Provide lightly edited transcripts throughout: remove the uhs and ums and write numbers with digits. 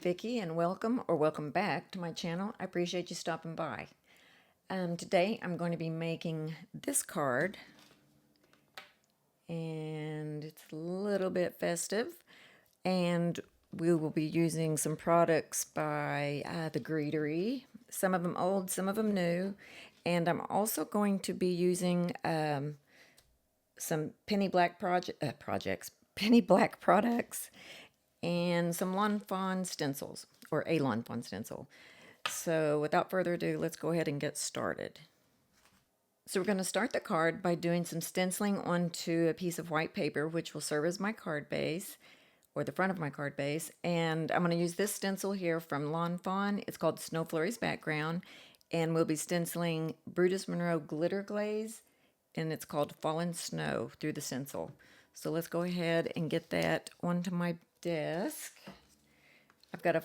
Vicky, and welcome or welcome back to my channel. I appreciate you stopping by. Today I'm going to be making this card, and it's a little bit festive, and we will be using some products by the Greetery, some of them old, some of them new, and I'm also going to be using some Penny Black Penny Black products, and some Lawn Fawn stencils, or a Lawn Fawn stencil. So without further ado, let's go ahead and get started. So we're going to start the card by doing some stenciling onto a piece of white paper, which will serve as my card base, or the front of my card base. And I'm going to use this stencil here from Lawn Fawn. It's called Snow Flurries Background, and we'll be stenciling Brutus Monroe Glitter Glaze, and it's called Fallen Snow through the stencil. So let's go ahead and get that onto my desk. I've got a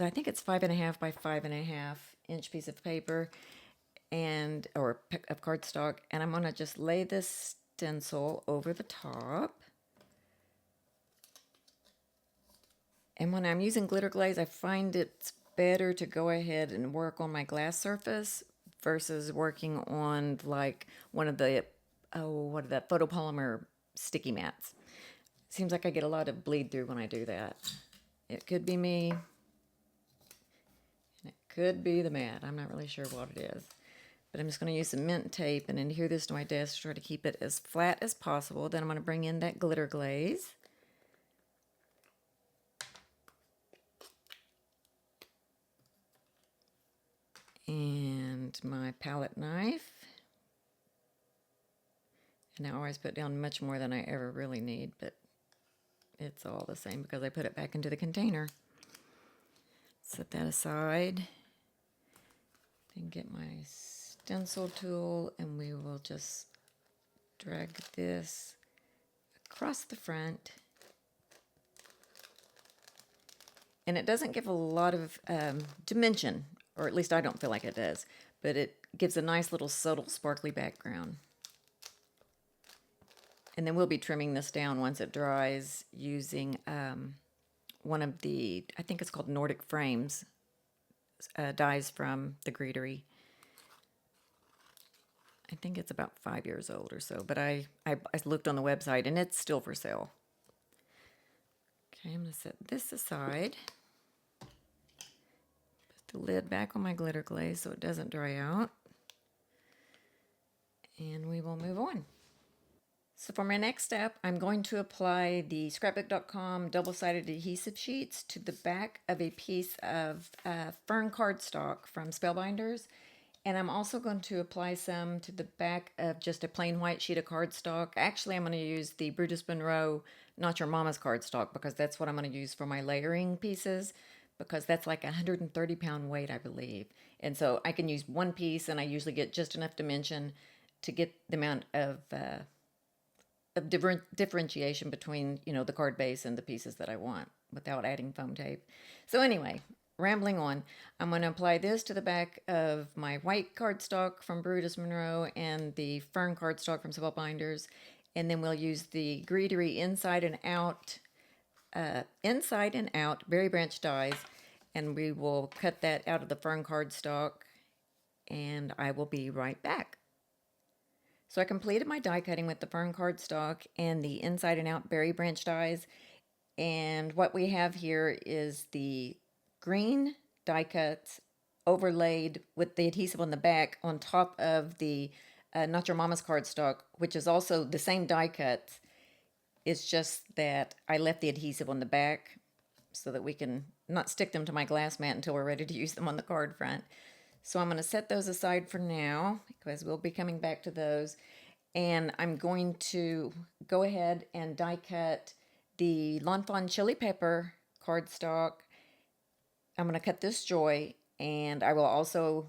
I think it's 5.5 by 5.5 inch piece of paper or of cardstock, and I'm going to just lay this stencil over the top. And when I'm using glitter glaze, I find it's better to go ahead and work on my glass surface versus working on like one of the photopolymer sticky mats. Seems like I get a lot of bleed through when I do that. It could be me, and it could be the mat. I'm not really sure what it is. But I'm just going to use some mint tape and adhere this to my desk to try to keep it as flat as possible. Then I'm going to bring in that glitter glaze. And my palette knife. And I always put down much more than I ever really need, but it's all the same because I put it back into the container. Set that aside. Then get my stencil tool, and we will just drag this across the front. And it doesn't give a lot of dimension, or at least I don't feel like it does, but it gives a nice little subtle sparkly background. And then we'll be trimming this down once it dries using one of the, I think it's called Nordic frames, dies from the Greetery. I think it's about 5 years old or so, but I looked on the website and it's still for sale. Okay, I'm going to set this aside. Put the lid back on my glitter glaze so it doesn't dry out. And we will move on. So for my next step, I'm going to apply the scrapbook.com double-sided adhesive sheets to the back of a piece of Fern cardstock from Spellbinders. And I'm also going to apply some to the back of just a plain white sheet of cardstock. Actually, I'm going to use the Brutus Monroe Not Your Mama's cardstock because that's what I'm going to use for my layering pieces, because that's like 130-pound weight, I believe. And so I can use one piece, and I usually get just enough dimension to get the amount of differentiation between, the card base and the pieces that I want without adding foam tape. So anyway, rambling on, I'm going to apply this to the back of my white cardstock from Brutus Monroe and the Fern cardstock from Spellbinders, and then we'll use the Greetery inside and out berry branch dies, and we will cut that out of the Fern cardstock, and I will be right back. So I completed my die cutting with the Fern cardstock and the inside and out berry branch dies. And what we have here is the green die cuts overlaid with the adhesive on the back on top of the Not Your Mama's cardstock, which is also the same die cuts. It's just that I left the adhesive on the back so that we can not stick them to my glass mat until we're ready to use them on the card front. So I'm going to set those aside for now because we'll be coming back to those. And I'm going to go ahead and die cut the Lawn Fawn Chili Pepper cardstock. I'm going to cut this joy, and I will also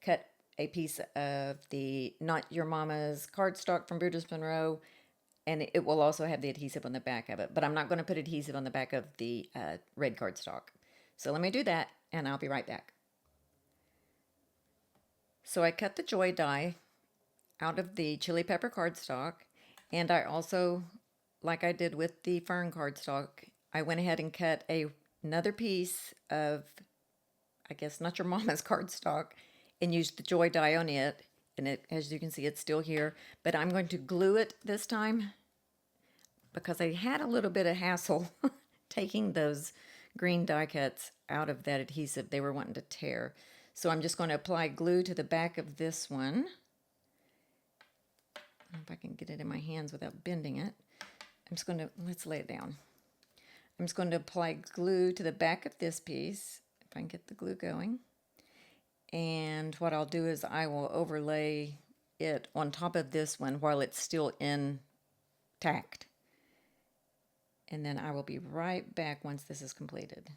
cut a piece of the Not Your Mama's cardstock from Brutus Monroe, and it will also have the adhesive on the back of it. But I'm not going to put adhesive on the back of the red cardstock. So let me do that, and I'll be right back. So I cut the joy die out of the chili pepper cardstock, and I also, like I did with the Fern cardstock, I went ahead and cut a another piece of, I guess, Not Your Mama's cardstock and use the Joy die on it. And it, as you can see, it's still here. But I'm going to glue it this time because I had a little bit of hassle taking those green die cuts out of that adhesive. They were wanting to tear. So I'm just going to apply glue to the back of this one. I don't know if I can get it in my hands without bending it. I'm just going to, let's lay it down. I'm just going to apply glue to the back of this piece, if I can get the glue going. And what I'll do is I will overlay it on top of this one while it's still intact. And then I will be right back once this is completed.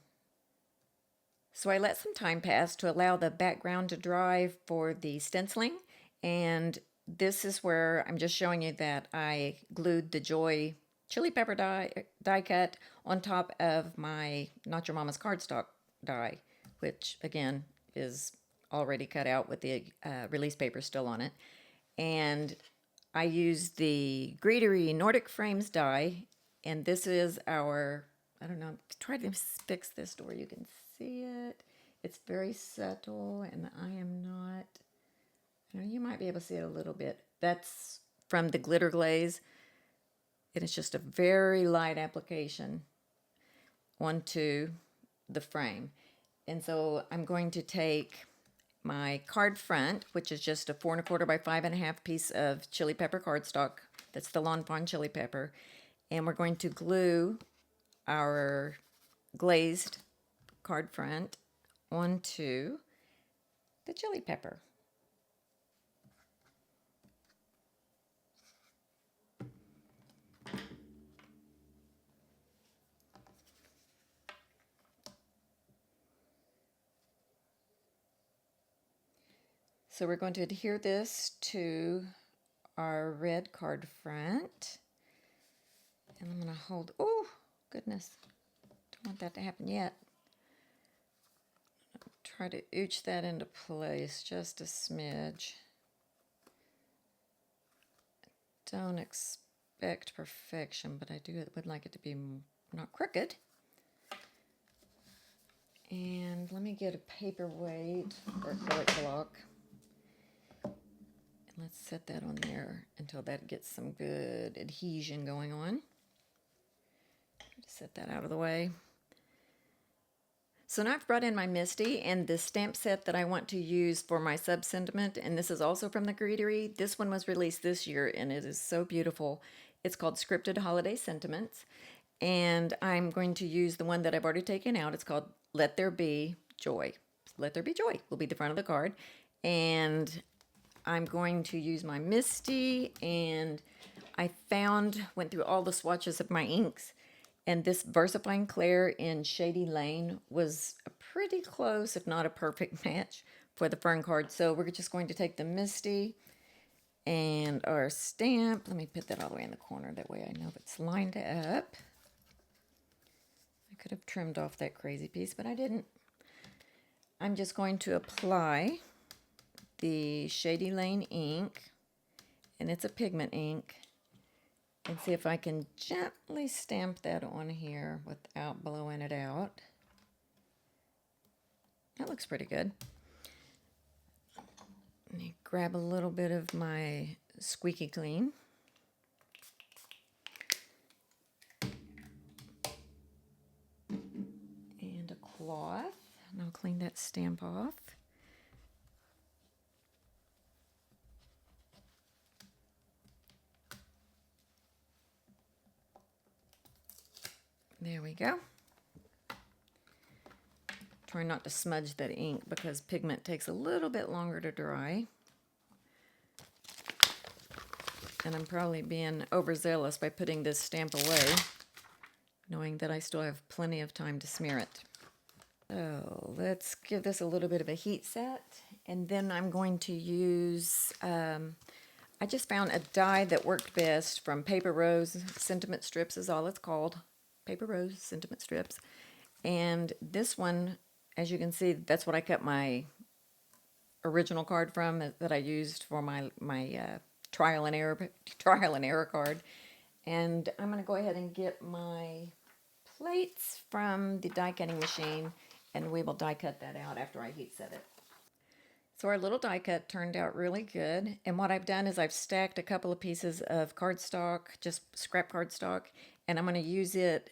So I let some time pass to allow the background to dry for the stenciling. And this is where I'm just showing you that I glued the Joy chili pepper die cut on top of my Not Your Mama's cardstock die, which again is already cut out with the release paper still on it. And I used the Greetery Nordic frames die, and this is our, I don't know, try to fix this to where you can see it. It's very subtle, and I am not, you might be able to see it a little bit. That's from the Glitter Glaze. And it's just a very light application onto the frame. And so I'm going to take my card front, which is just a 4 1/4 by 5 1/2 piece of chili pepper cardstock. That's the Lawn Fawn chili pepper. And we're going to glue our glazed card front onto the chili pepper. So we're going to adhere this to our red card front. And I'm going to hold, oh, goodness. Don't want that to happen yet. Try to ooch that into place just a smidge. Don't expect perfection, but I would like it to be not crooked. And let me get a paperweight or acrylic block. Let's set that on there until that gets some good adhesion going on. Just set that out of the way. So now I've brought in my Misti and the stamp set that I want to use for my sub-sentiment, and this is also from the Greetery. This one was released this year, and it is so beautiful. It's called Scripted Holiday Sentiments, and I'm going to use the one that I've already taken out. It's called Let There Be Joy. Let There Be Joy will be the front of the card, and I'm going to use my Misti, and I went through all the swatches of my inks, and this VersaFine Clair in Shady Lane was a pretty close, if not a perfect match for the Fern card. So we're just going to take the Misti and our stamp. Let me put that all the way in the corner. That way I know it's lined up. I could have trimmed off that crazy piece, but I didn't. I'm just going to apply the Shady Lane ink, and it's a pigment ink, and see if I can gently stamp that on here without blowing it out. That looks pretty good. Let me grab a little bit of my squeaky clean. And a cloth, and I'll clean that stamp off. There we go. Try not to smudge that ink because pigment takes a little bit longer to dry. And I'm probably being overzealous by putting this stamp away, knowing that I still have plenty of time to smear it. So let's give this a little bit of a heat set. And then I'm going to use, I just found a die that worked best from Paper Rose Sentiment Strips is all it's called. Paper Rose Sentiment Strips. And this one, as you can see, that's what I cut my original card from that I used for my trial and error card. And I'm going to go ahead and get my plates from the die cutting machine, and we will die cut that out after I heat set it. So our little die cut turned out really good, and what I've done is I've stacked a couple of pieces of cardstock, just scrap cardstock, and I'm going to use it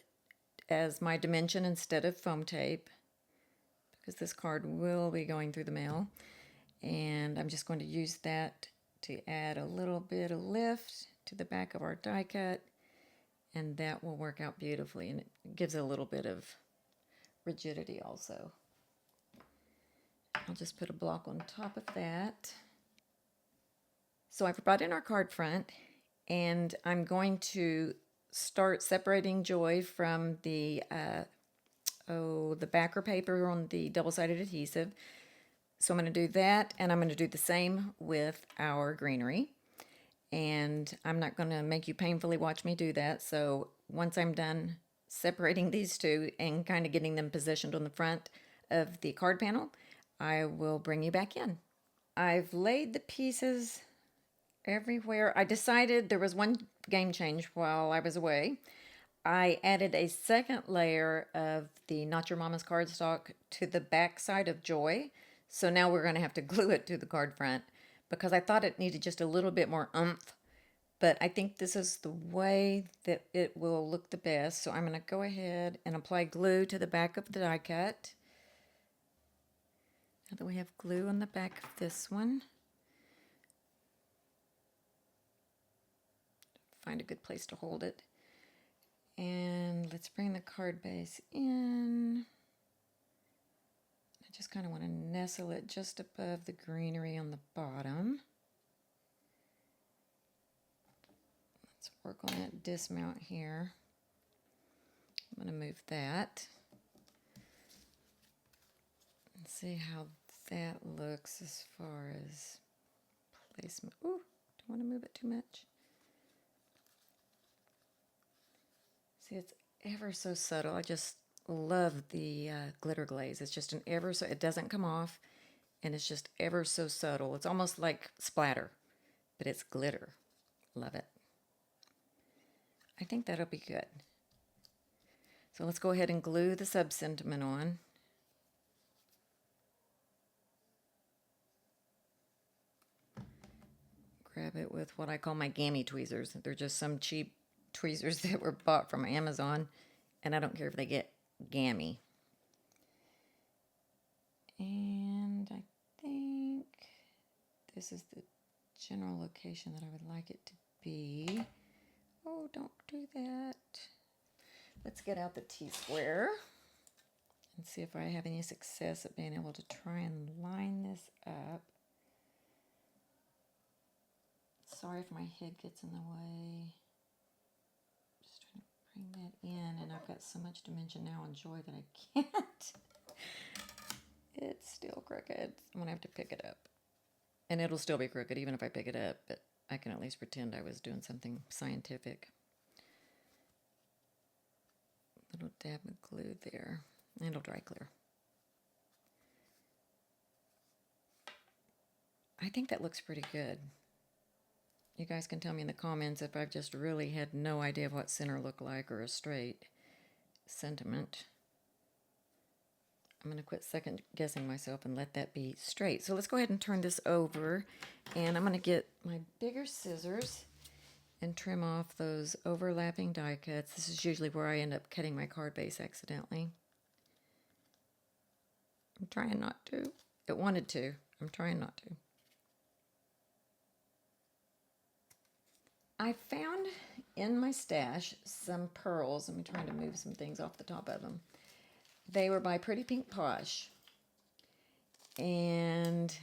as my dimension instead of foam tape because this card will be going through the mail, and I'm just going to use that to add a little bit of lift to the back of our die cut, and that will work out beautifully, and it gives it a little bit of rigidity also. I'll just put a block on top of that. So I've brought in our card front, and I'm going to start separating Joy from the backer paper on the double-sided adhesive. So I'm going to do that, and I'm going to do the same with our Greenery. And I'm not going to make you painfully watch me do that. So once I'm done separating these two and kind of getting them positioned on the front of the card panel, I will bring you back in. I've laid the pieces everywhere. I decided there was one game change while I was away. I added a second layer of the Not Your Mama's cardstock to the back side of Joy. So now we're going to have to glue it to the card front because I thought it needed just a little bit more oomph. But I think this is the way that it will look the best. So I'm going to go ahead and apply glue to the back of the die cut. Now that we have glue on the back of this one, find a good place to hold it. And let's bring the card base in. I just kind of want to nestle it just above the Greenery on the bottom. Let's work on that dismount here. I'm going to move that. And see how that looks as far as placement. Ooh, don't want to move it too much. See, it's ever so subtle. I just love the glitter glaze. It's just it doesn't come off, and it's just ever so subtle. It's almost like splatter, but it's glitter. Love it. I think that'll be good. So let's go ahead and glue the sub-sentiment on. Grab it with what I call my gammy tweezers. They're just some cheap tweezers that were bought from Amazon, and I don't care if they get gammy. And I think this is the general location that I would like it to be. Oh, don't do that. Let's get out the T-square and see if I have any success at being able to try and line this up. Sorry if my head gets in the way. Just trying to bring that in, and I've got so much dimension now on Joy that I can't. It's still crooked. I'm gonna have to pick it up. And it'll still be crooked even if I pick it up, but I can at least pretend I was doing something scientific. Little dab of glue there, and it'll dry clear. I think that looks pretty good. You guys can tell me in the comments if I've just really had no idea of what center looked like or a straight sentiment. I'm going to quit second guessing myself and let that be straight. So let's go ahead and turn this over, and I'm going to get my bigger scissors and trim off those overlapping die cuts. This is usually where I end up cutting my card base accidentally. I'm trying not to. It wanted to. I'm trying not to. I found in my stash some pearls. I'm trying to move some things off the top of them. They were by Pretty Pink Posh. And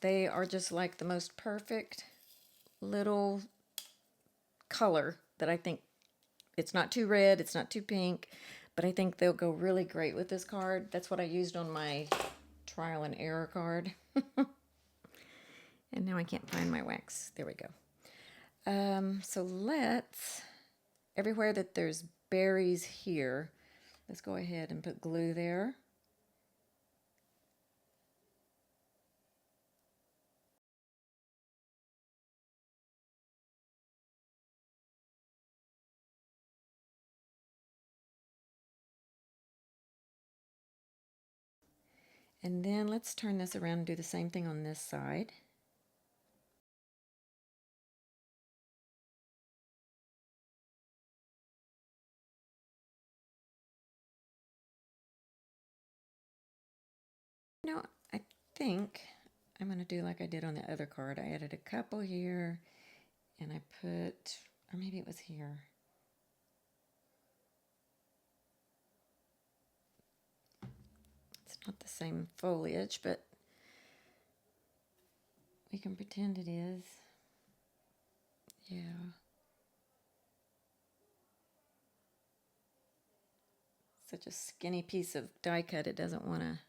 they are just like the most perfect little color that I think, it's not too red, it's not too pink, but I think they'll go really great with this card. That's what I used on my trial and error card. And now I can't find my wax. There we go. So let's, everywhere that there's berries here, let's go ahead and put glue there. And then let's turn this around and do the same thing on this side. No, I think I'm going to do like I did on the other card. I added a couple here, and I put, or maybe it was here. It's not the same foliage, but we can pretend it is. Yeah. Such a skinny piece of die cut, it doesn't want to.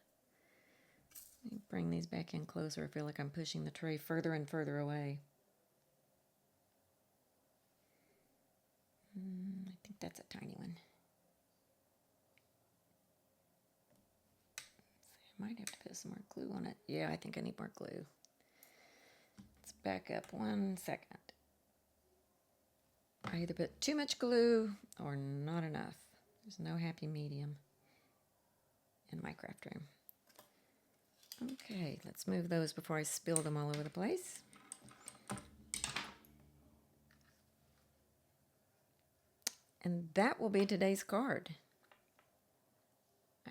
Bring these back in closer. I feel like I'm pushing the tray further and further away. I think that's a tiny one. I might have to put some more glue on it. Yeah, I think I need more glue. Let's back up 1 second. I either put too much glue or not enough. There's no happy medium in my craft room. Okay, let's move those before I spill them all over the place. And that will be today's card.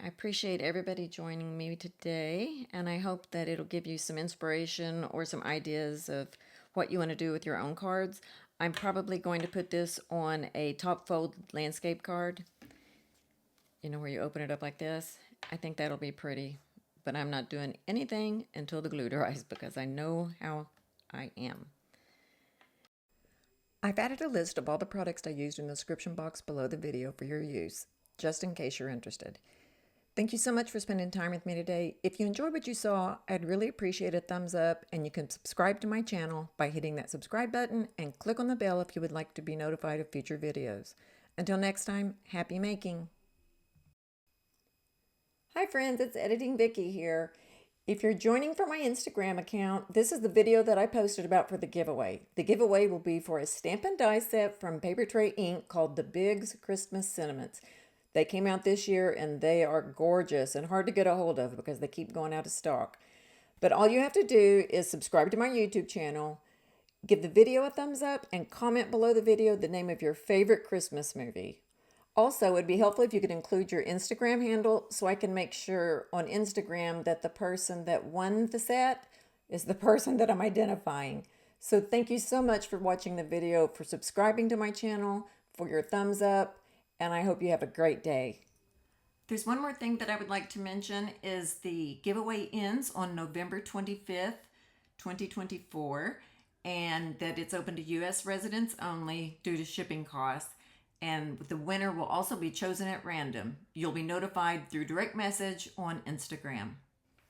I appreciate everybody joining me today, and I hope that it'll give you some inspiration or some ideas of what you want to do with your own cards. I'm probably going to put this on a top fold landscape card. You know, where you open it up like this. I think that'll be pretty. But I'm not doing anything until the glue dries because I know how I am. I've added a list of all the products I used in the description box below the video for your use, just in case you're interested. Thank you so much for spending time with me today. If you enjoyed what you saw, I'd really appreciate a thumbs up, and you can subscribe to my channel by hitting that subscribe button and click on the bell if you would like to be notified of future videos. Until next time, happy making! Hi friends, it's Editing Vicky here. If you're joining from my Instagram account, this is the video that I posted about for the giveaway. The giveaway will be for a stamp and die set from Paper Tray Ink called the Biggs Christmas Sentiments. They came out this year and they are gorgeous and hard to get a hold of because they keep going out of stock. But all you have to do is subscribe to my YouTube channel, give the video a thumbs up, and comment below the video the name of your favorite Christmas movie. Also, it'd be helpful if you could include your Instagram handle so I can make sure on Instagram that the person that won the set is the person that I'm identifying. So thank you so much for watching the video, for subscribing to my channel, for your thumbs up, and I hope you have a great day. There's one more thing that I would like to mention is the giveaway ends on November 25th, 2024, and that it's open to U.S. residents only due to shipping costs. And the winner will also be chosen at random. You'll be notified through direct message on Instagram.